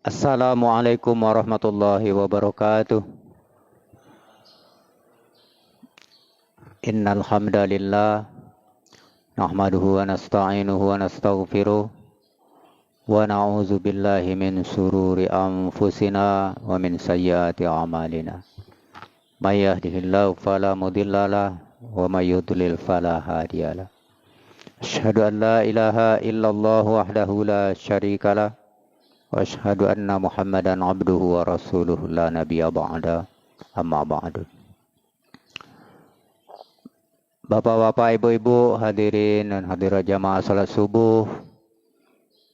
Assalamualaikum warahmatullahi wabarakatuh. Innal hamdalillah nahmaduhu wa nasta'inuhu wa nastaghfiruh wa na'udzu billahi min shururi anfusina wa min sayyiati a'malina. May yahdihillahu fala mudhillalah wa may yudlil fala hadiyalah. Asyhadu an la ilaha illallah wahdahu la syarikalah wa asyhadu anna Muhammadan abduhu wa rasuluhu la nabiyya ba'da. Amma ba'du. Bapak-bapak, ibu-ibu, hadirin dan hadirat jamaah salat subuh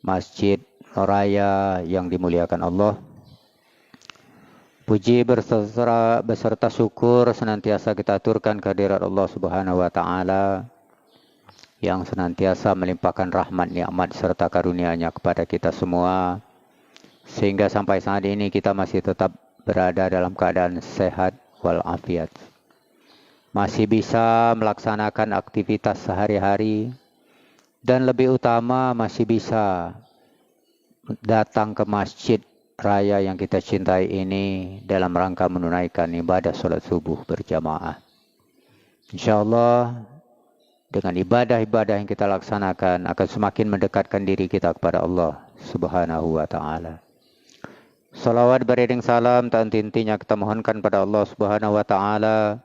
Masjid Raya yang dimuliakan Allah. Puji beserta syukur senantiasa kita aturkan kehadirat Allah Subhanahu wa taala yang senantiasa melimpahkan rahmat, nikmat serta karunia-Nya kepada kita semua sehingga sampai saat ini kita masih tetap berada dalam keadaan sehat walafiat. Masih bisa melaksanakan aktivitas sehari-hari, dan lebih utama masih bisa datang ke masjid raya yang kita cintai ini dalam rangka menunaikan ibadah sholat subuh berjamaah. InsyaAllah dengan ibadah-ibadah yang kita laksanakan akan semakin mendekatkan diri kita kepada Allah Subhanahu wa ta'ala. Salawat beriring salam tak henti-hentinya kita mohonkan pada Allah Subhanahu wa ta'ala,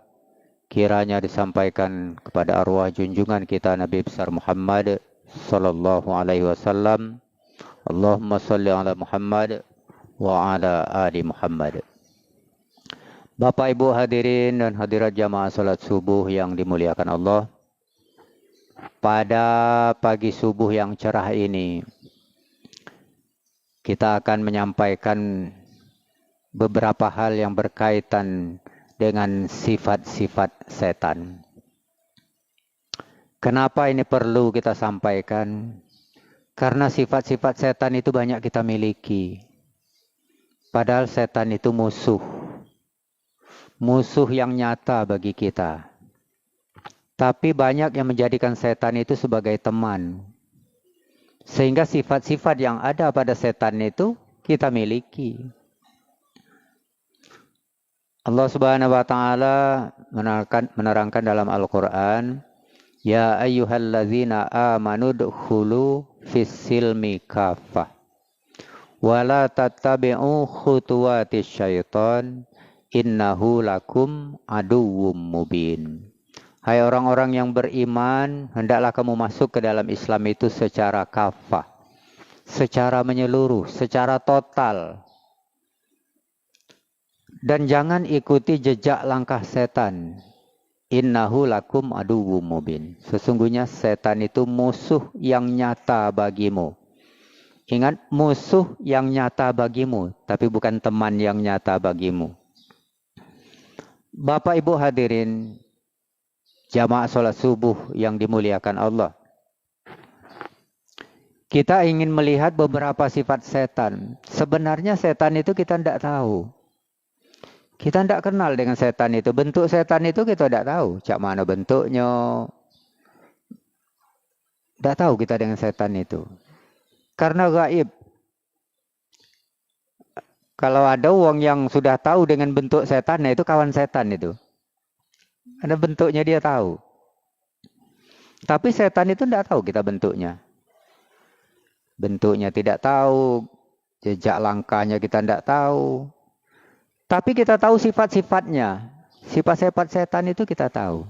kiranya disampaikan kepada arwah junjungan kita Nabi besar Muhammad sallallahu alaihi wasallam. Allahumma shalli ala Muhammad wa ala ali Muhammad. Bapak Ibu hadirin dan hadirat jamaah salat subuh yang dimuliakan Allah. Pada pagi subuh yang cerah ini kita akan menyampaikan beberapa hal yang berkaitan dengan sifat-sifat setan. Kenapa ini perlu kita sampaikan? Karena sifat-sifat setan itu banyak kita miliki. Padahal setan itu musuh. Musuh yang nyata bagi kita. Tapi banyak yang menjadikan setan itu sebagai teman. Sehingga sifat-sifat yang ada pada setan itu kita miliki. Allah Subhanahu wa taala menerangkan dalam Al-Qur'an, ya ayyuhalladzina amanu dkhulu fis-silmi kaffah wa la tattabi'u khutuwatis syaitan innahu lakum aduwwum mubin. Hai orang-orang yang beriman, hendaklah kamu masuk ke dalam Islam itu secara kafah, secara menyeluruh, secara total. Dan jangan ikuti jejak langkah setan. Innahu lakum aduwwum mubin. Sesungguhnya setan itu musuh yang nyata bagimu. Ingat, musuh yang nyata bagimu, tapi bukan teman yang nyata bagimu. Bapak Ibu hadirin jamaah salat subuh yang dimuliakan Allah. Kita ingin melihat beberapa sifat setan. Sebenarnya setan itu kita tidak tahu. Kita tidak kenal dengan setan itu. Bentuk setan itu kita tidak tahu. Cak mana bentuknya. Tidak tahu kita dengan setan itu. Karena gaib. Kalau ada orang yang sudah tahu dengan bentuk setan, itu kawan setan itu. Ada bentuknya dia tahu. Tapi setan itu tidak tahu kita bentuknya. Bentuknya tidak tahu. Jejak langkahnya kita tidak tahu. Tapi kita tahu sifat-sifatnya. Sifat-sifat setan itu kita tahu.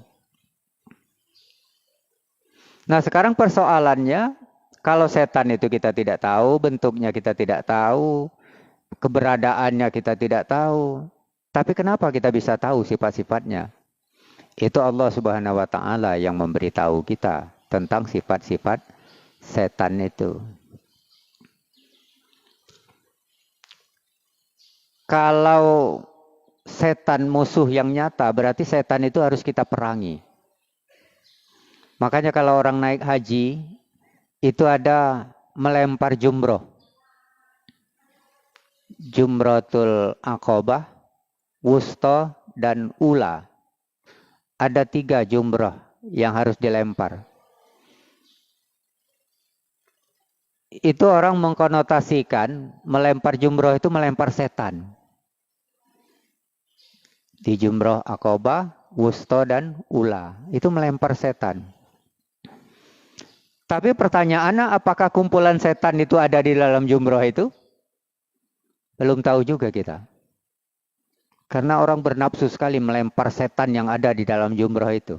Nah sekarang persoalannya, kalau setan itu kita tidak tahu, bentuknya kita tidak tahu, keberadaannya kita tidak tahu. Tapi kenapa kita bisa tahu sifat-sifatnya? Itu Allah Subhanahu wa taala yang memberitahu kita tentang sifat-sifat setan itu. Kalau setan musuh yang nyata, berarti setan itu harus kita perangi. Makanya kalau orang naik haji, itu ada melempar jumroh. Jumratul Aqabah, Wusta, dan Ula. Ada 3 jumrah yang harus dilempar. itu orang mengkonotasikan melempar jumroh itu melempar setan. Di jumroh Aqabah, Wusta dan Ula. Itu melempar setan. Tapi pertanyaannya, apakah kumpulan setan itu ada di dalam jumroh itu? Belum tahu juga kita. Karena orang bernafsu sekali melempar setan yang ada di dalam jumroh itu.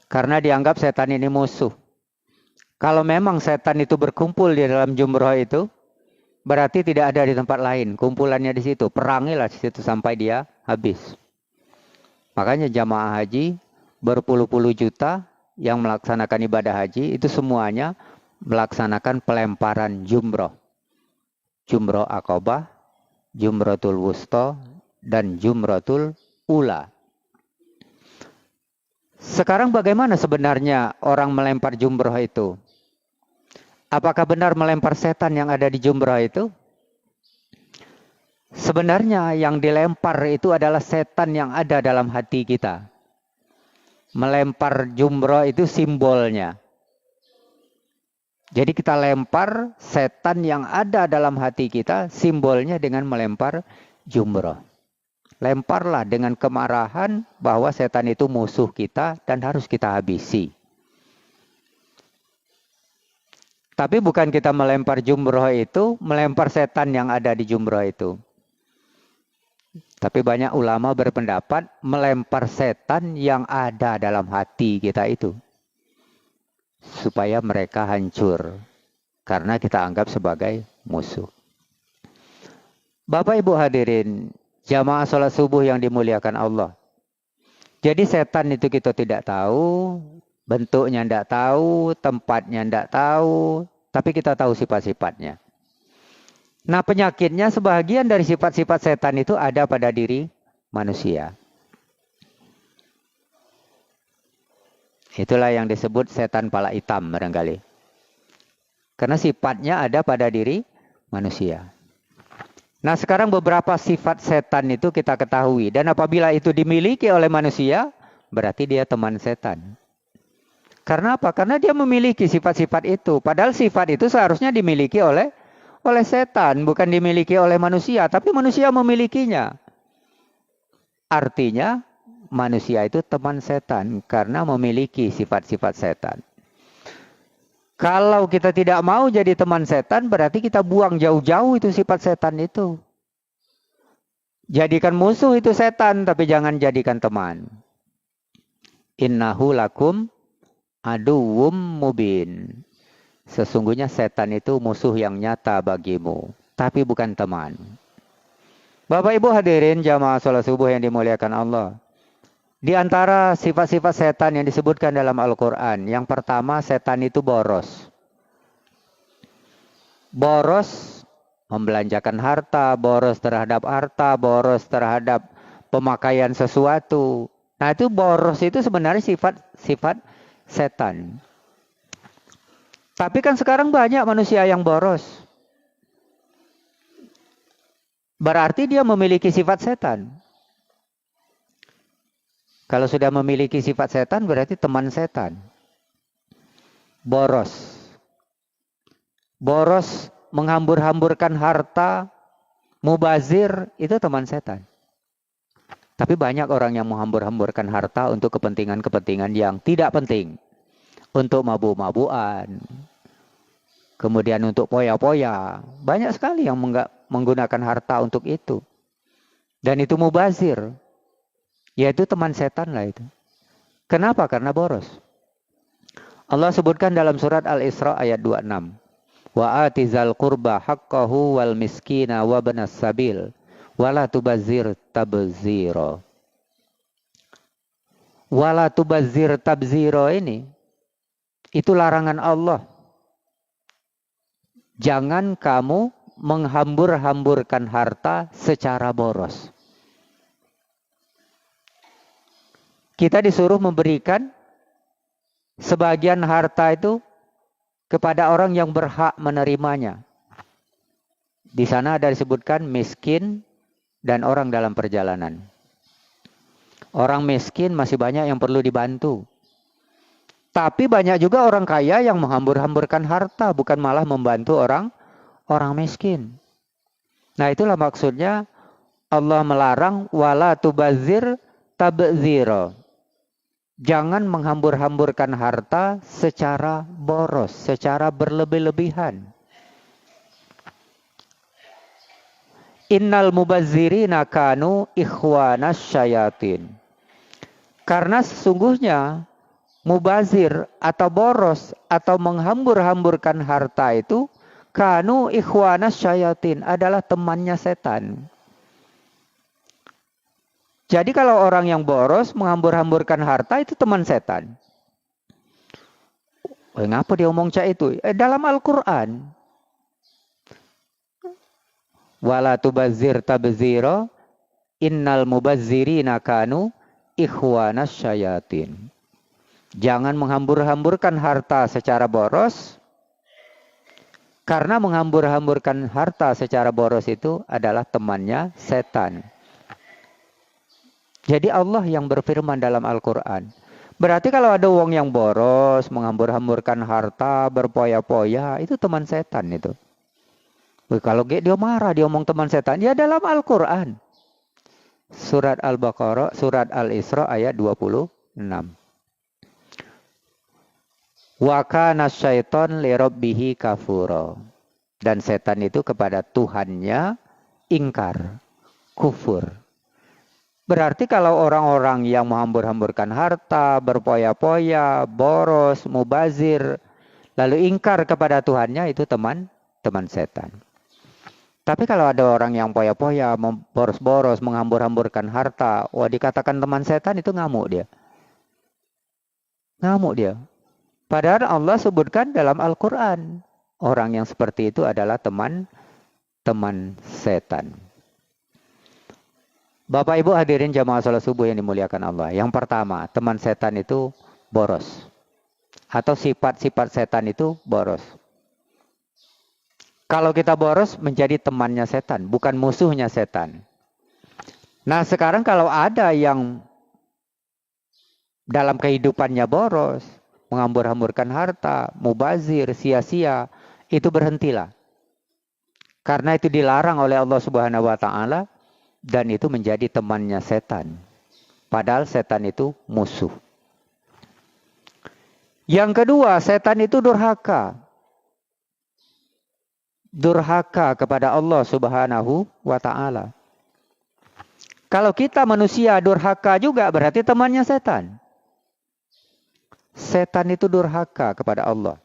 Karena dianggap setan ini musuh. Kalau memang setan itu berkumpul di dalam jumroh itu, berarti tidak ada di tempat lain. Kumpulannya di situ. Perangilah di situ sampai dia habis. Makanya jamaah haji berpuluh-puluh juta yang melaksanakan ibadah haji itu semuanya melaksanakan pelemparan jumroh. Jumroh Aqabah, Jumratul Wusta, dan Jumratul Ula. Sekarang bagaimana sebenarnya orang melempar jumroh itu? Apakah benar melempar setan yang ada di jumroh itu? Sebenarnya yang dilempar itu adalah setan yang ada dalam hati kita. Melempar jumroh itu simbolnya. Jadi kita lempar setan yang ada dalam hati kita, simbolnya dengan melempar jumroh. Lemparlah dengan kemarahan bahwa setan itu musuh kita dan harus kita habisi. Tapi bukan kita melempar jumroh itu, melempar setan yang ada di jumroh itu. Tapi banyak ulama berpendapat melempar setan yang ada dalam hati kita itu. Supaya mereka hancur. Karena kita anggap sebagai musuh. Bapak Ibu hadirin, jamaah sholat subuh yang dimuliakan Allah. Jadi setan itu kita tidak tahu, bentuknya tidak tahu, tempatnya tidak tahu, tapi kita tahu sifat-sifatnya. Nah penyakitnya sebagian dari sifat-sifat setan itu ada pada diri manusia. Itulah yang disebut setan pala hitam barangkali. Karena sifatnya ada pada diri manusia. Nah sekarang beberapa sifat setan itu kita ketahui. Dan apabila itu dimiliki oleh manusia, berarti dia teman setan. Karena apa? Karena dia memiliki sifat-sifat itu. Padahal sifat itu seharusnya dimiliki oleh setan, bukan dimiliki oleh manusia, tapi manusia memilikinya. Artinya, manusia itu teman setan karena memiliki sifat-sifat setan. Kalau kita tidak mau jadi teman setan, berarti kita buang jauh-jauh itu sifat setan itu. Jadikan musuh itu setan, tapi jangan jadikan teman. Innahu lakum aduwwum mubin. Sesungguhnya setan itu musuh yang nyata bagimu, tapi bukan teman. Bapak Ibu hadirin jamaah sholat subuh yang dimuliakan Allah. Di antara sifat-sifat setan yang disebutkan dalam Al-Quran, yang pertama setan itu boros. Boros membelanjakan harta, boros terhadap pemakaian sesuatu. Nah itu boros itu sebenarnya sifat setan. Tapi kan sekarang banyak manusia yang boros. Berarti dia memiliki sifat setan. Kalau sudah memiliki sifat setan berarti teman setan. Boros. Boros menghambur-hamburkan harta, mubazir, itu teman setan. Tapi banyak orang yang menghambur-hamburkan harta untuk kepentingan-kepentingan yang tidak penting. Untuk mabuk-mabukan. Kemudian untuk poya-poya. Banyak sekali yang menggunakan harta untuk itu. Dan itu mubazir. Yaitu teman setan lah itu. Kenapa? Karena boros. Allah sebutkan dalam surat Al-Isra ayat 26. Wa atizal qurba haqqahu wal miskina wa banas sabil. Wala tubazir tabziro. Wala tubazir tabziro ini. Itu larangan Allah. Jangan kamu menghambur-hamburkan harta secara boros. Kita disuruh memberikan sebagian harta itu kepada orang yang berhak menerimanya. Di sana ada disebutkan miskin dan orang dalam perjalanan. Orang miskin masih banyak yang perlu dibantu. Tapi banyak juga orang kaya yang menghambur-hamburkan harta, bukan malah membantu orang miskin. Nah, itulah maksudnya Allah melarang wala tubazir tabzira. Jangan menghambur-hamburkan harta secara boros, secara berlebih-lebihan. Innal mubazzirina kanu ikhwanas syayatin. Karena sesungguhnya mubazir atau boros atau menghambur-hamburkan harta itu kanu ikhwanas syayatin, adalah temannya setan. Jadi kalau orang yang boros menghambur-hamburkan harta itu teman setan. Ngapa dia ngomong cak itu? Dalam Al-Quran. Wala tubazir tabzira innal mubazzirina kanu ikhwanas syayatin. Jangan menghambur-hamburkan harta secara boros. Karena menghambur-hamburkan harta secara boros itu adalah temannya setan. Jadi Allah yang berfirman dalam Al-Quran. Berarti kalau ada uang yang boros, menghambur-hamburkan harta, berpoya-poya, itu teman setan itu. Kalau dia marah, dia omong teman setan. Ya dalam Al-Quran. Surat Al-Baqarah, surat Al-Isra ayat 26. Wa kana syaiton li rabbihi kafura. Dan setan itu kepada Tuhannya ingkar, kufur. Berarti kalau orang-orang yang menghambur-hamburkan harta, berpoya-poya, boros, mubazir, lalu ingkar kepada Tuhannya, itu teman setan. Tapi kalau ada orang yang poya-poya, boros-boros, menghambur-hamburkan harta, dikatakan teman setan, itu ngamuk dia. Ngamuk dia. Padahal Allah sebutkan dalam Al-Quran, orang yang seperti itu adalah teman setan. Bapak Ibu hadirin jamaah salat subuh yang dimuliakan Allah. Yang pertama, teman setan itu boros. Atau sifat-sifat setan itu boros. Kalau kita boros menjadi temannya setan, bukan musuhnya setan. Nah sekarang kalau ada yang dalam kehidupannya boros, menghambur-hamburkan harta, mubazir, sia-sia, itu berhentilah. Karena itu dilarang oleh Allah Subhanahu wa Ta'ala. Dan itu menjadi temannya setan. Padahal setan itu musuh. Yang kedua, setan itu durhaka. Durhaka kepada Allah Subhanahu wa Ta'ala. Kalau kita manusia durhaka juga berarti temannya setan. Setan itu durhaka kepada Allah.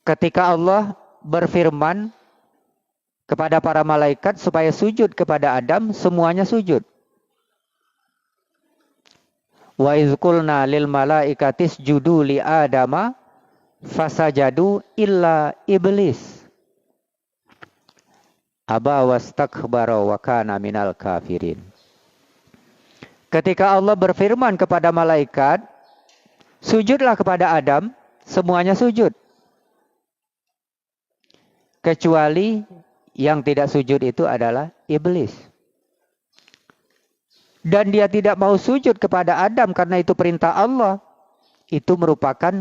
Ketika Allah berfirman kepada para malaikat supaya sujud kepada Adam, semuanya sujud. Wa idz qulna lil malaikati isjudu li Adama fasajadu illa iblis. Aba wastakbara wa kana minal kafirin. Ketika Allah berfirman kepada malaikat, sujudlah kepada Adam, semuanya sujud. Kecuali yang tidak sujud itu adalah iblis. Dan dia tidak mau sujud kepada Adam karena itu perintah Allah. Itu merupakan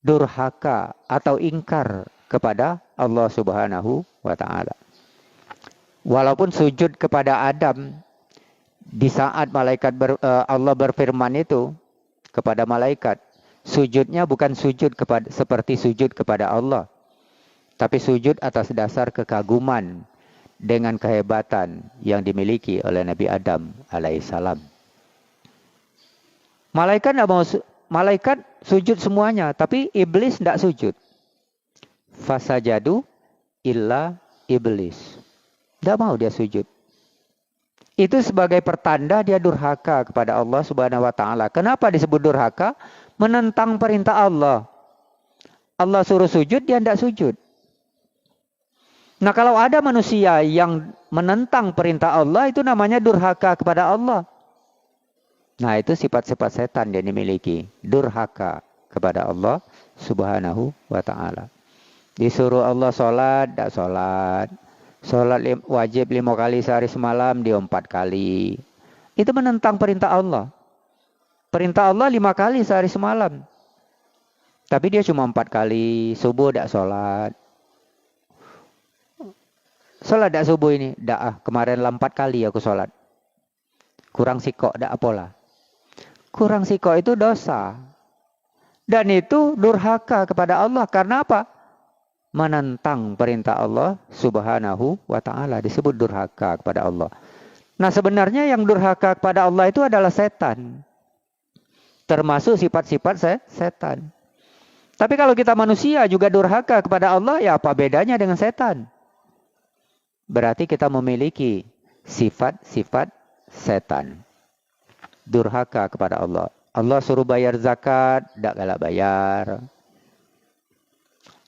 durhaka atau ingkar kepada Allah Subhanahu wa Ta'ala. Walaupun sujud kepada Adam di saat Allah berfirman itu kepada malaikat, sujudnya bukan sujud seperti sujud kepada Allah. Tapi sujud atas dasar kekaguman dengan kehebatan yang dimiliki oleh Nabi Adam alaihissalam. Malaikat sujud semuanya, tapi iblis tidak sujud. Fasajadu illa iblis. Tidak mau dia sujud. Itu sebagai pertanda dia durhaka kepada Allah Subhanahu wa Ta'ala. Kenapa disebut durhaka? Menentang perintah Allah. Allah suruh sujud, dia tidak sujud. Nah kalau ada manusia yang menentang perintah Allah, itu namanya durhaka kepada Allah. Nah itu sifat-sifat setan yang dimiliki. Durhaka kepada Allah Subhanahu wa Ta'ala. Disuruh Allah sholat, tidak sholat. Sholat wajib 5 kali sehari semalam, dia 4 kali. Itu menentang perintah Allah. Perintah Allah 5 kali sehari semalam. Tapi dia cuma 4 kali. Subuh tak sholat. Sholat tak subuh ini? Tak, kemarin 4 kali aku sholat. Kurang sikok tak apalah. Kurang sikok itu dosa. Dan itu durhaka kepada Allah. Karena apa? Menentang perintah Allah subhanahu wa ta'ala. Disebut durhaka kepada Allah. Nah sebenarnya yang durhaka kepada Allah itu adalah setan. Termasuk sifat-sifat setan. Tapi kalau kita manusia juga durhaka kepada Allah, ya apa bedanya dengan setan? Berarti kita memiliki sifat-sifat setan. Durhaka kepada Allah. Allah suruh bayar zakat, tak galak bayar.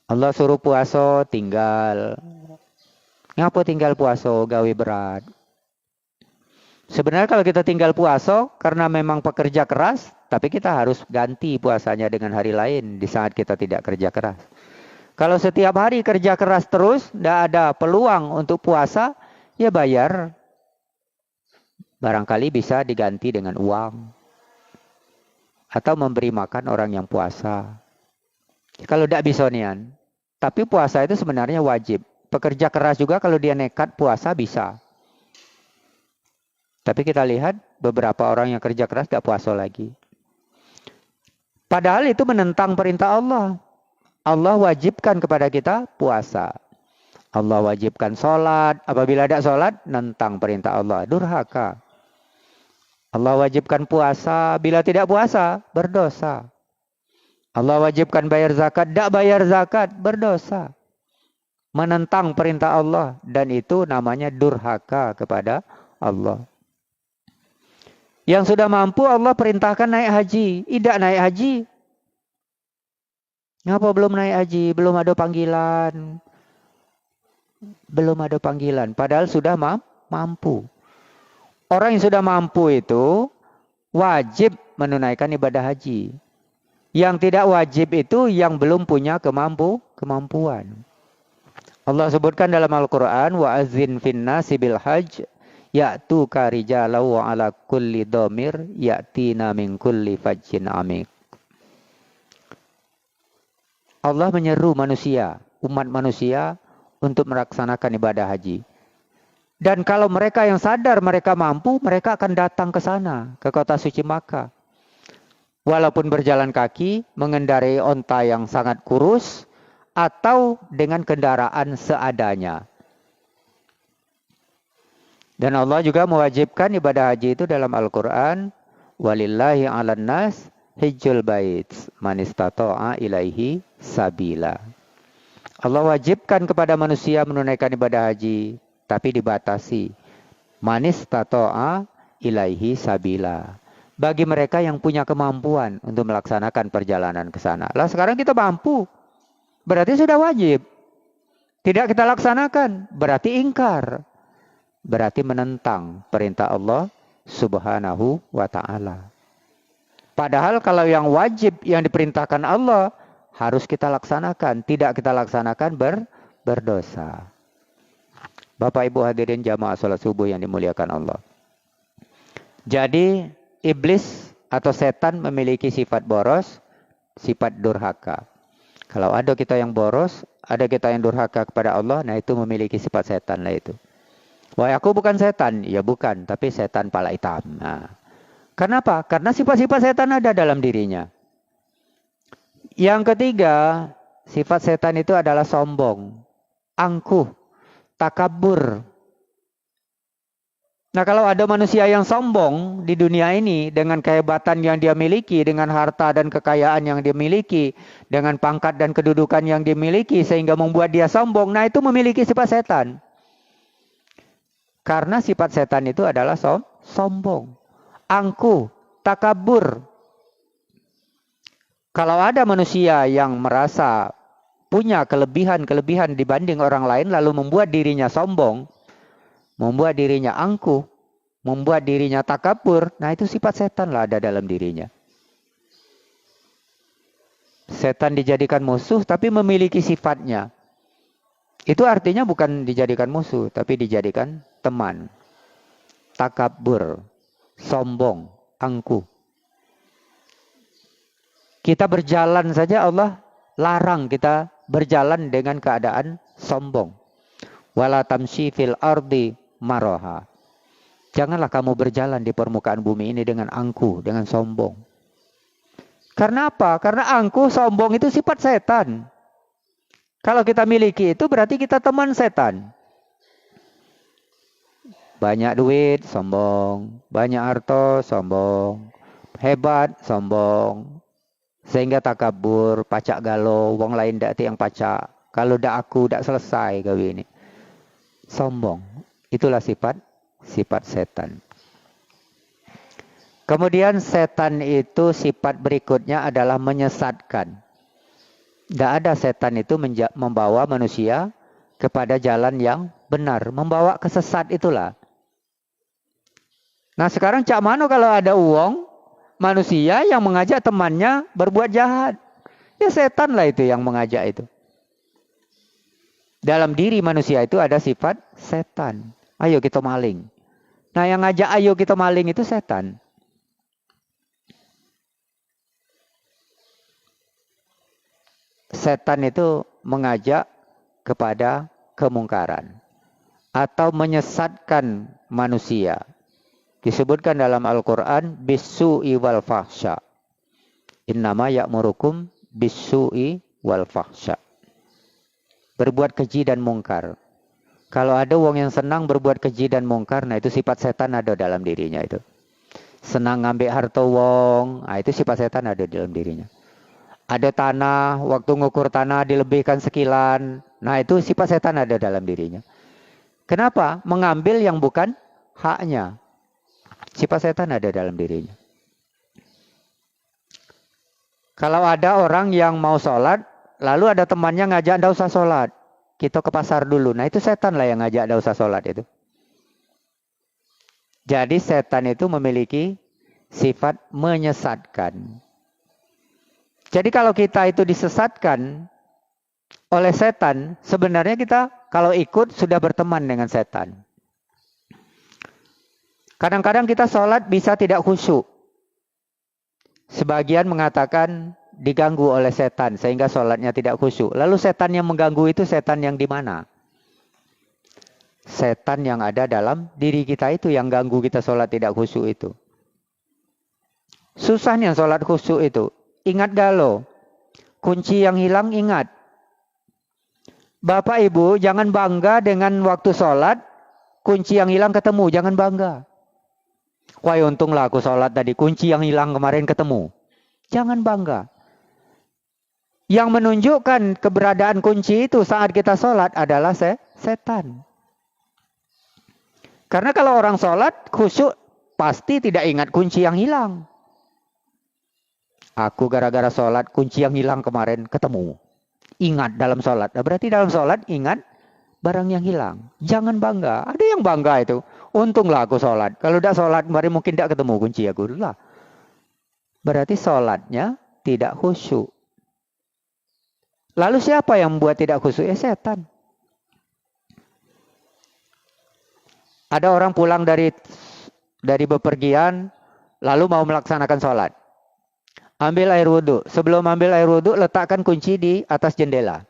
Allah suruh puasa, tinggal. Ngapa tinggal puasa? Gawe berat. Sebenarnya kalau kita tinggal puasa, karena memang pekerja keras, tapi kita harus ganti puasanya dengan hari lain di saat kita tidak kerja keras. Kalau setiap hari kerja keras terus, tidak ada peluang untuk puasa, ya bayar. Barangkali bisa diganti dengan uang. Atau memberi makan orang yang puasa. Kalau tidak bisa nian. Tapi puasa itu sebenarnya wajib. Pekerja keras juga kalau dia nekat puasa bisa. Tapi kita lihat beberapa orang yang kerja keras tidak puasa lagi. Padahal itu menentang perintah Allah. Allah wajibkan kepada kita puasa. Allah wajibkan sholat. Apabila tidak sholat, nentang perintah Allah. Durhaka. Allah wajibkan puasa. Bila tidak puasa, berdosa. Allah wajibkan bayar zakat. Tidak bayar zakat, berdosa. Menentang perintah Allah. Dan itu namanya durhaka kepada Allah. Yang sudah mampu Allah perintahkan naik haji. Tidak naik haji. Ngapa belum naik haji? Belum ada panggilan. Belum ada panggilan. Padahal sudah mampu. Orang yang sudah mampu itu wajib menunaikan ibadah haji. Yang tidak wajib itu yang belum punya kemampuan. Allah sebutkan dalam Al-Quran. Wa azin finnasi bil hajj. Ya'tuka rijalau wa ala kulli dhamir ya'tina min kulli fajjin amik. Allah menyeru manusia, umat manusia untuk melaksanakan ibadah haji. Dan kalau mereka yang sadar mereka mampu, mereka akan datang ke sana, ke kota suci Makkah. Walaupun berjalan kaki, mengendarai onta yang sangat kurus, atau dengan kendaraan seadanya. Dan Allah juga mewajibkan ibadah haji itu dalam Al-Quran. Walillahi 'alan nas hijjul bait man istata'a ilaihi sabila. Allah wajibkan kepada manusia menunaikan ibadah haji, tapi dibatasi. Man istata'a ilaihi sabila. Bagi mereka yang punya kemampuan untuk melaksanakan perjalanan ke sana. Lah sekarang kita mampu. Berarti sudah wajib. Tidak kita laksanakan, berarti ingkar. Berarti menentang perintah Allah subhanahu wa ta'ala. Padahal kalau yang wajib yang diperintahkan Allah harus kita laksanakan. Tidak kita laksanakan berdosa. Bapak Ibu hadirin jamaah salat subuh yang dimuliakan Allah. Jadi iblis atau setan memiliki sifat boros, sifat durhaka. Kalau ada kita yang boros, ada kita yang durhaka kepada Allah, nah itu memiliki sifat setan lah itu. Wah, aku bukan setan. Ya bukan, tapi setan pala hitam. Nah, kenapa? Karena sifat-sifat setan ada dalam dirinya. Yang ketiga, sifat setan itu adalah sombong, angkuh, takabur. Nah, kalau ada manusia yang sombong di dunia ini dengan kehebatan yang dia miliki, dengan harta dan kekayaan yang dia miliki, dengan pangkat dan kedudukan yang dia miliki sehingga membuat dia sombong, nah itu memiliki sifat setan. Karena sifat setan itu adalah sombong, angkuh, takabur. Kalau ada manusia yang merasa punya kelebihan-kelebihan dibanding orang lain lalu membuat dirinya sombong, membuat dirinya angkuh, membuat dirinya takabur, nah itu sifat setan lah ada dalam dirinya. Setan dijadikan musuh tapi memiliki sifatnya. Itu artinya bukan dijadikan musuh, tapi dijadikan teman. Takabur, sombong, angkuh. Kita berjalan saja Allah larang kita berjalan dengan keadaan sombong. Wala tamshi fil ardi maraha. Janganlah kamu berjalan di permukaan bumi ini dengan angkuh, dengan sombong. Karena apa? Karena angkuh, sombong itu sifat setan. Kalau kita miliki itu berarti kita teman setan. Banyak duit, sombong. Banyak harta, sombong. Hebat, sombong. Sehingga takabur, pacak galau, wong lain dak yang pacak. Kalau dak aku dak selesai gawe ini. Sombong. Itulah sifat setan. Kemudian setan itu sifat berikutnya adalah menyesatkan. Tidak ada setan itu membawa manusia kepada jalan yang benar. Membawa kesesat itulah. Nah sekarang cak mano kalau ada uang, manusia yang mengajak temannya berbuat jahat. Ya setan lah itu yang mengajak itu. Dalam diri manusia itu ada sifat setan. Ayo kita maling. Nah yang ngajak ayo kita maling itu setan. Setan itu mengajak kepada kemungkaran. Atau menyesatkan manusia. Disebutkan dalam Al-Quran, bisu'i wal fahsya. Innama ya'murukum bisu'i wal fahsya. Berbuat keji dan mungkar. Kalau ada orang yang senang berbuat keji dan mungkar, nah itu sifat setan ada dalam dirinya itu. Senang ngambil harta wong, nah itu sifat setan ada dalam dirinya. Ada tanah, waktu ngukur tanah dilebihkan sekilan, nah itu sifat setan ada dalam dirinya. Kenapa? Mengambil yang bukan haknya. Sifat setan ada dalam dirinya. Kalau ada orang yang mau sholat, lalu ada temannya ngajak, nggak usah sholat. Kita ke pasar dulu. Nah itu setan lah yang ngajak, nggak usah sholat itu. Jadi setan itu memiliki sifat menyesatkan. Jadi kalau kita itu disesatkan oleh setan, sebenarnya kita kalau ikut sudah berteman dengan setan. Kadang-kadang kita sholat bisa tidak khusyuk. Sebagian mengatakan diganggu oleh setan sehingga sholatnya tidak khusyuk. Lalu setan yang mengganggu itu setan yang di mana? Setan yang ada dalam diri kita itu yang ganggu kita sholat tidak khusyuk itu. Susahnya sholat khusyuk itu. Ingat galau. Kunci yang hilang ingat. Bapak Ibu jangan bangga dengan waktu sholat. Kunci yang hilang ketemu. Jangan bangga. Wah untunglah aku sholat tadi. Kunci yang hilang kemarin ketemu. Jangan bangga. Yang menunjukkan keberadaan kunci itu saat kita sholat adalah setan. Karena kalau orang sholat khusyuk pasti tidak ingat kunci yang hilang. Aku gara-gara sholat kunci yang hilang kemarin ketemu. Ingat dalam sholat. Nah, berarti dalam sholat ingat barang yang hilang. Jangan bangga. Ada yang bangga itu. Untunglah aku sholat. Kalau tidak sholat kemarin mungkin tidak ketemu kunci aku. Lah. Berarti sholatnya tidak khusyuk. Lalu siapa yang membuat tidak khusyuk? Setan. Ada orang pulang dari bepergian, lalu mau melaksanakan sholat. Ambil air wudhu. Sebelum ambil air wudhu, letakkan kunci di atas jendela.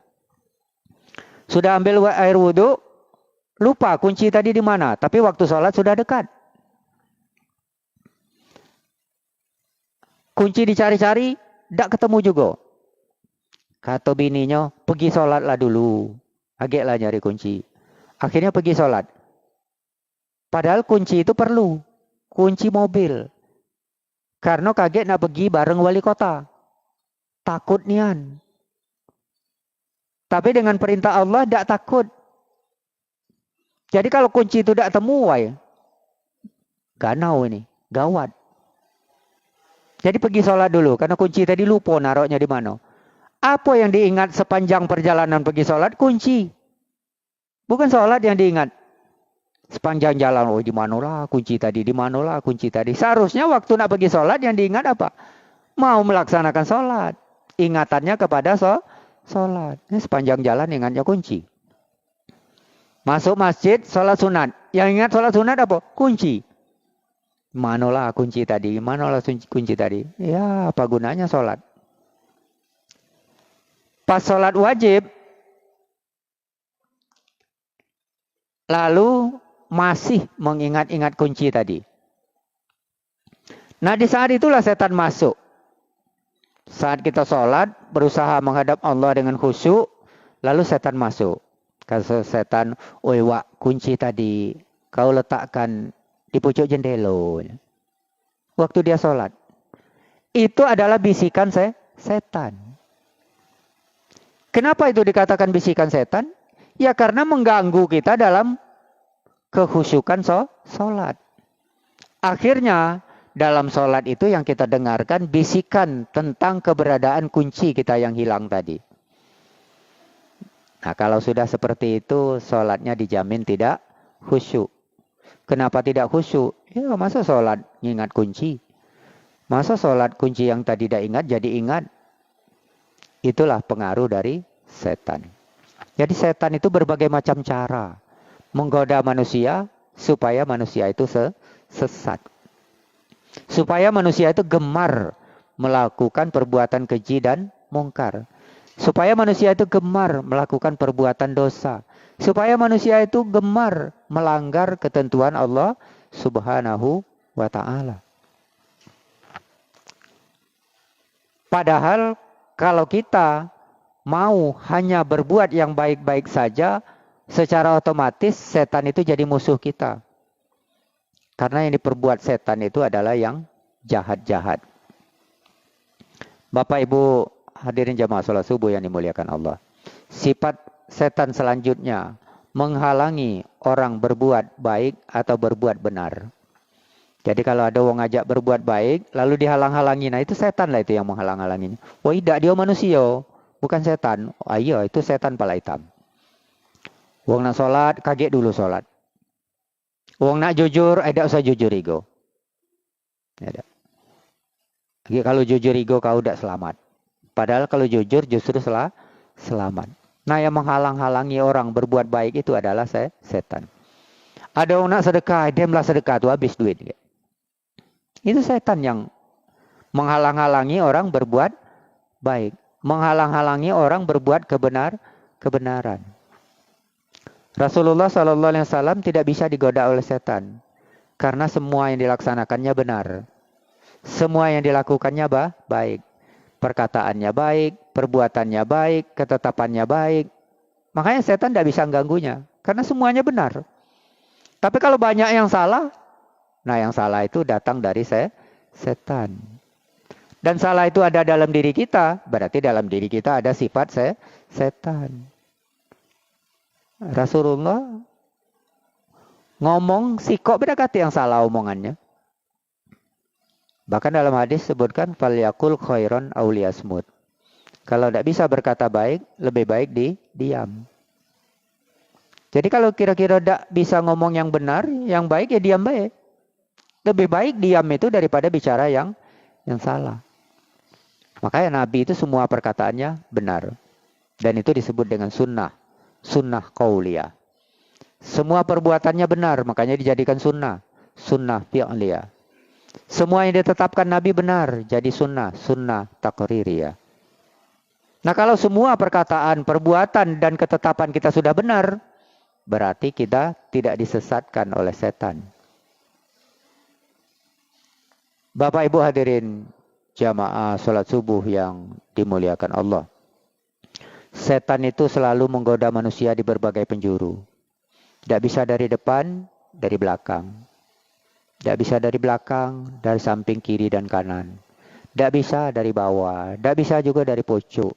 Sudah ambil air wudhu, lupa kunci tadi di mana. Tapi waktu sholat sudah dekat. Kunci dicari-cari, tidak ketemu juga. Kata bininya, pergi sholatlah dulu. Agaklah nyari kunci. Akhirnya pergi sholat. Padahal kunci itu perlu. Kunci mobil. Karena kaget nak pergi bareng wali kota. Takut nian. Tapi dengan perintah Allah tidak takut. Jadi kalau kunci itu tidak temu, ganau ini. Gawat. Jadi pergi sholat dulu. Karena kunci tadi lupa naruhnya di mana. Apa yang diingat sepanjang perjalanan pergi sholat? Kunci. Bukan sholat yang diingat. Sepanjang jalan, di manalah kunci tadi, di manalah kunci tadi. Seharusnya waktu nak pergi sholat yang diingat apa? Mau melaksanakan sholat. Ingatannya kepada sholat. Ini sepanjang jalan ingatnya kunci. Masuk masjid, sholat sunat. Yang ingat sholat sunat apa? Kunci. Manalah kunci tadi, manalah kunci tadi. Ya, apa gunanya sholat? Pas sholat wajib, lalu masih mengingat-ingat kunci tadi. Nah di saat itulah setan masuk. Saat kita sholat, berusaha menghadap Allah dengan khusyuk, lalu setan masuk. Kalau setan, oi wak, kunci tadi kau letakkan di pucuk jendela. Waktu dia sholat. Itu adalah bisikan setan. Kenapa itu dikatakan bisikan setan? Ya karena mengganggu kita dalam kekhusyukan sholat. Akhirnya dalam sholat itu yang kita dengarkan bisikan tentang keberadaan kunci kita yang hilang tadi. Nah kalau sudah seperti itu sholatnya dijamin tidak khusyuk. Kenapa tidak khusyuk? Ya masa sholat ingat kunci? Masa sholat kunci yang tadi tidak ingat jadi ingat? Itulah pengaruh dari setan. Jadi setan itu berbagai macam cara menggoda manusia supaya manusia itu sesat. Supaya manusia itu gemar melakukan perbuatan keji dan mungkar. Supaya manusia itu gemar melakukan perbuatan dosa. Supaya manusia itu gemar melanggar ketentuan Allah Subhanahu wa ta'ala. Padahal kalau kita mau hanya berbuat yang baik-baik saja, secara otomatis setan itu jadi musuh kita. Karena yang diperbuat setan itu adalah yang jahat-jahat. Bapak Ibu hadirin jamaah sholat subuh yang dimuliakan Allah. Sifat setan selanjutnya menghalangi orang berbuat baik atau berbuat benar. Jadi kalau ada orang ngajak berbuat baik, lalu dihalang-halangi, nah itu setan lah itu yang menghalang-halanginya. Oh tidak, dia manusia, bukan setan. Oh iya, itu setan pala hitam. Wong nak sholat, kaget dulu sholat. Wong nak jujur, tidak usah jujur ego. Ada. Kalau jujur ego, kau tidak selamat. Padahal kalau jujur justru selamat. Nah yang menghalang-halangi orang berbuat baik itu adalah setan. Ada orang nak sedekah, dia malah sedekah tu habis duit. Itu setan yang menghalang-halangi orang berbuat baik. Menghalang-halangi orang berbuat kebenaran. Rasulullah SAW tidak bisa digoda oleh setan. Karena semua yang dilaksanakannya benar. Semua yang dilakukannya baik. Perkataannya baik, perbuatannya baik, ketetapannya baik. Makanya setan tidak bisa mengganggunya. Karena semuanya benar. Tapi kalau banyak yang salah, nah yang salah itu datang dari setan. Dan salah itu ada dalam diri kita, berarti dalam diri kita ada sifat setan. Rasulullah ngomong sikok beda kata yang salah omongannya. Bahkan dalam hadis sebutkan falyakul khairon aw liyasmut. Kalau tidak bisa berkata baik, lebih baik diam. Jadi kalau kira-kira tidak bisa ngomong yang benar, yang baik ya diam baik. Lebih baik diam itu daripada bicara yang salah. Makanya Nabi itu semua perkataannya benar. Dan itu disebut dengan sunnah. Sunnah qauliyah. Semua perbuatannya benar, makanya dijadikan sunnah. Sunnah fi'liyah. Semua yang ditetapkan Nabi benar, jadi sunnah. Sunnah taqririyah. Nah kalau semua perkataan, perbuatan, dan ketetapan kita sudah benar, berarti kita tidak disesatkan oleh setan. Bapak Ibu hadirin jamaah sholat subuh yang dimuliakan Allah. Setan itu selalu menggoda manusia di berbagai penjuru. Tidak bisa dari depan, dari belakang. Tidak bisa dari belakang, dari samping kiri dan kanan. Tidak bisa dari bawah, tidak bisa juga dari pojok.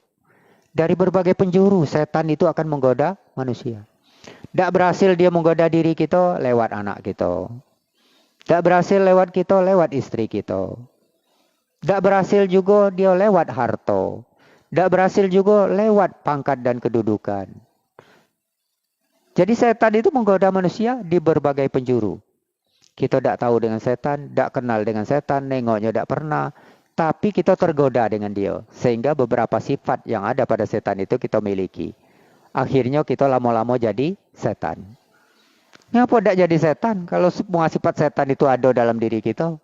Dari berbagai penjuru, setan itu akan menggoda manusia. Tidak berhasil dia menggoda diri kita lewat anak kita. Tidak berhasil lewat kita lewat istri kita. Tidak berhasil juga dia lewat harta. Tidak berhasil juga lewat pangkat dan kedudukan. Jadi setan itu menggoda manusia di berbagai penjuru. Kita tidak tahu dengan setan, tidak kenal dengan setan, nengoknya tidak pernah. Tapi kita tergoda dengan dia. Sehingga beberapa sifat yang ada pada setan itu kita miliki. Akhirnya kita lama-lama jadi setan. Kenapa tidak jadi setan? Kalau semua sifat setan itu ada dalam diri kita.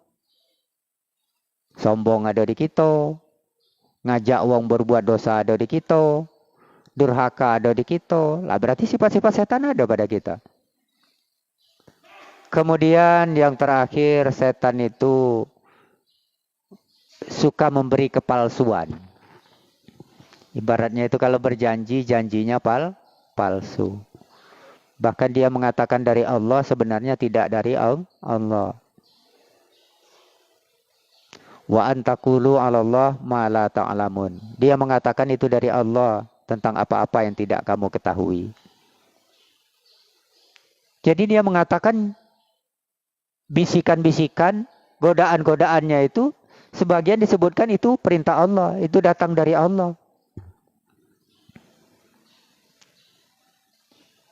Sombong ada di kita. Ngajak wong berbuat dosa ada di kita. durhaka ada di kita, lah berarti sifat-sifat setan ada pada kita. Kemudian yang terakhir, setan itu suka memberi kepalsuan. Ibaratnya itu kalau berjanji, janjinya palsu. Bahkan dia mengatakan dari Allah, sebenarnya tidak dari Allah. Wa antakulu 'alallah ma la ta'lamun. Dia mengatakan itu dari Allah tentang apa-apa yang tidak kamu ketahui. Jadi dia mengatakan bisikan-bisikan, godaan-godaannya itu sebagian disebutkan itu perintah Allah, itu datang dari Allah.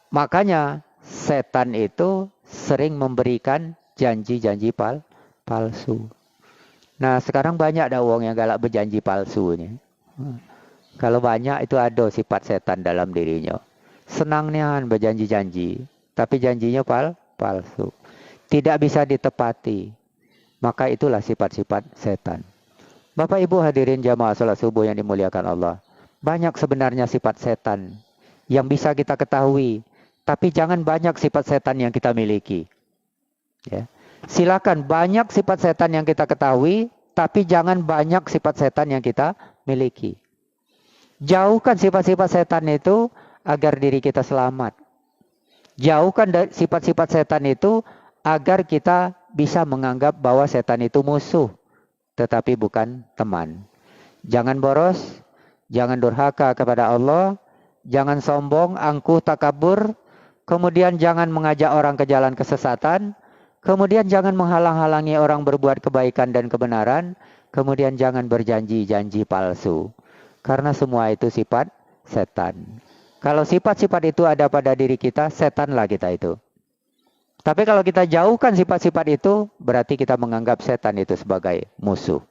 Makanya setan itu sering memberikan janji-janji palsu. Nah, sekarang banyak ada orang yang galak berjanji palsu ini. Kalau banyak itu ada sifat setan dalam dirinya. Senangnya berjanji-janji, tapi janjinya palsu. Tidak bisa ditepati. Maka itulah sifat-sifat setan. Bapak Ibu hadirin jamaah salat subuh yang dimuliakan Allah. Banyak sebenarnya sifat setan yang bisa kita ketahui. Tapi jangan banyak sifat setan yang kita miliki. Ya. Silakan banyak sifat setan yang kita ketahui, tapi jangan banyak sifat setan yang kita miliki. Jauhkan sifat-sifat setan itu agar diri kita selamat. Jauhkan sifat-sifat setan itu agar kita bisa menganggap bahwa setan itu musuh, tetapi bukan teman. Jangan boros, jangan durhaka kepada Allah, jangan sombong, angkuh, takabur. Kemudian jangan mengajak orang ke jalan kesesatan. Kemudian jangan menghalang-halangi orang berbuat kebaikan dan kebenaran. Kemudian jangan berjanji-janji palsu. Karena semua itu sifat setan. Kalau sifat-sifat itu ada pada diri kita, setanlah kita itu. Tapi kalau kita jauhkan sifat-sifat itu, berarti kita menganggap setan itu sebagai musuh.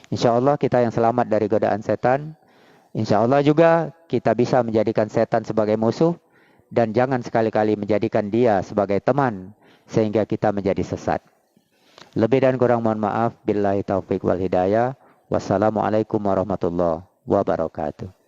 Insya Allah kita yang selamat dari godaan setan. Insya Allah juga kita bisa menjadikan setan sebagai musuh. Dan jangan sekali-kali menjadikan dia sebagai teman, sehingga kita menjadi sesat. Lebih dan kurang mohon maaf. Billahi taufiq wal hidayah. Wassalamualaikum warahmatullahi wabarakatuh.